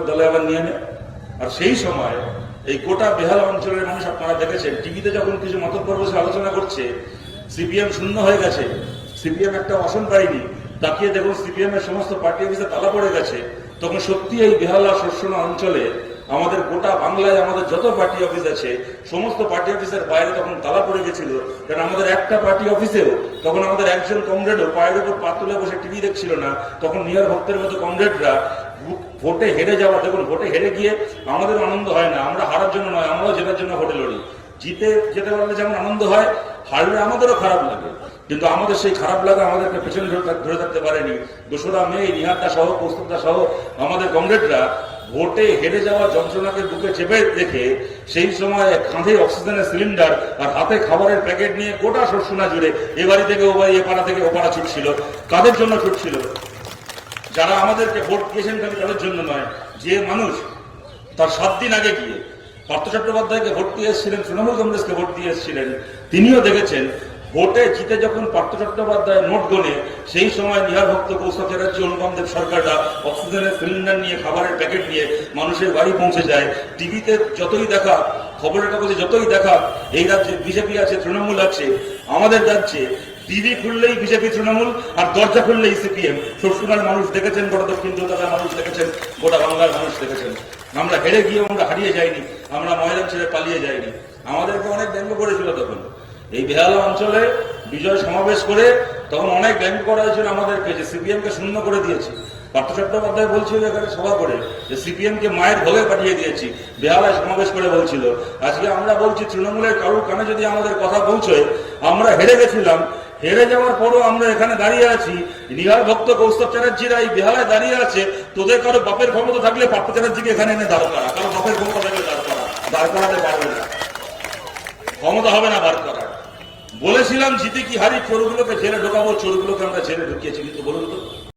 দলে আবার নিয়ে নেয়। আর সেই সময় এই গোটা বেহালা অঞ্চলের মানুষ আপনারা দেখেছেন টিভিতে যখন কিছু মতব্য বসে আলোচনা করছে, সিপিএম শূন্য হয়ে গেছে, সিপিএম একটা আসন পায়নি, তাকিয়ে দেখুন সিপিএম এর সমস্ত পার্টি অফিসে তালা পড়ে গেছে, তখন সত্যি এই বেহালা শস্যনা অঞ্চলে আমাদের গোটা বাংলায় আমাদের যত পার্টি অফিস আছে সমস্ত পার্টি অফিসের বাইরে তখন তালা পড়ে গেছিল। কারণ আমাদের একটা পার্টি অফিসেও তখন আমাদের একজন কমরেডও পায়ের উপর পা তুলে বসে টিভি দেখছিল না। তখন নিয়ার ভক্তের মতো কমরেডরা ভোটে হেরে যাওয়া, দেখুন ভোটে হেরে গিয়ে আমাদের আনন্দ হয় না, আমরা হারার জন্য নয়, আমরাও জেতার জন্য ভোটে লড়ি। যেতে পারলে যেমন আনন্দ হয়, হারলে আমাদেরও খারাপ লাগে, কিন্তু আমাদের সেই খারাপ লাগা আমাদেরকে পেছনে ধরে থাকতে পারেনি। 2রা মে নিহারদা সহ কৌস্তবদা সহ আমাদের কমরেডরা ভোটে হেরে যাওয়া যন্ত্রণাকে বুকে চেপে রেখে সেই সময় কাঁধে অক্সিজেনের সিলিন্ডার আর হাতে খাবারের প্যাকেট নিয়ে গোটা শস্যনা জুড়ে এ বাড়ি থেকে ও বাড়ি, এ পাড়া থেকে ও পাড়া ছুটছিল। কাদের জন্য ছুটছিল? যারা আমাদেরকে ভোট দিয়েছেন খালি তাদের জন্য নয়, যে মানুষ তার 7 দিন আগে গিয়ে পার্থ চট্টোপাধ্যায়কে ভোট দিয়ে এসেছিলেন, তৃণমূল কংগ্রেসকে ভোট দিয়ে এসেছিলেন, তিনিও দেখেছেন ভোটে জিতে যখন পার্থ চট্টোপাধ্যায় নোট গনে সেই সময় নিহার ভক্ত, কৌস্তব চ্যাটার্জি, অনুপম দেব সরকাররা অক্সিজেনের সিলিন্ডার নিয়ে, খাবারের প্যাকেট নিয়ে মানুষের বাড়ি পৌঁছে যায়। টিভিতে যতই দেখা, খবরের কাগজে যতই দেখা এই রাজ্যে বিজেপি আছে, তৃণমূল আছে, আমাদের রাজ্যে টিভি খুললেই বিজেপি তৃণমূল আর দরজা খুললেই সিপিএম। শস্যনার মানুষ দেখেছেন, গোটা দক্ষিণ কলকাতার মানুষ দেখেছেন, গোটা বাংলার মানুষ দেখেছেন। আমরা হেরে গিয়ে আমরা হারিয়ে যাইনি, আমরা ময়দান ছেড়ে পালিয়ে যাইনি। আমাদেরকে অনেক ব্যঙ্গ করেছিল তখন এই বেহালা অঞ্চলে বিজয় সমাবেশ করে, তখন অনেক ব্যঙ্গ করা হয়েছিল আমাদেরকে যে সিপিএম কে শূন্য করে দিয়েছি। পার্থ চট্টোপাধ্যায় বলছিল এখানে সভা করে যে সিপিএম কে মায়ের ভোগে পাঠিয়ে দিয়েছি, বেহালায় সমাবেশ করে বলছিল। আজকে আমরা বলছি তৃণমূলের কারোর কানে যদি আমাদের কথা পৌঁছয়, আমরা হেরে গেছিলাম, হেরে যাওয়ার পরও আমরা এখানে দাঁড়িয়ে আছি, নিহার ভক্ত, কৌস্তব চ্যাটার্জিরা এই বেহালায় দাঁড়িয়ে আছে। তোদের কারো বাপের ক্ষমতা থাকলে পার্থ চ্যাটার্জিকে এখানে এনে দাঁড় করা, কারো বাপের ক্ষমতা থাকলে দাঁড় করাতে পারবে না, ক্ষমতা হবে না বার করার। বলেছিলাম জিতে কি হারি চোরগুলোকে জেলে ঢোকাবো, চোরগুলোকে আমরা জেলে ঢুকিয়েছি, কিন্তু বলুন তো